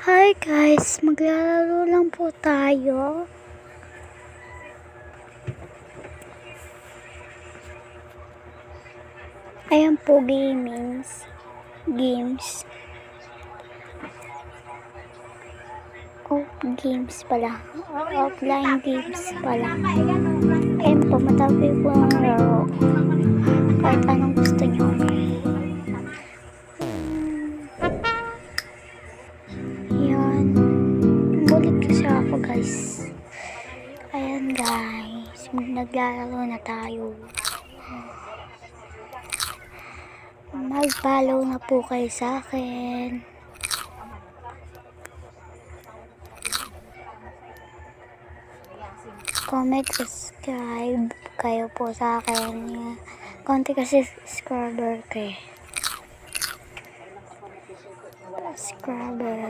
Hi guys, maglalaro lang po tayo. Ayan po, games. Oh, games pala. Offline games pala. Ayan po, matabi po ang laro. Kahit anong gusto nyo. Ayan. Bulit kasi ako guys. Ayan guys, naglalaro na tayo. Mag-follow na po kayo sa akin. Comment, subscribe kayo po sa akin. Konti kasi subscriber ko eh. Subscriber.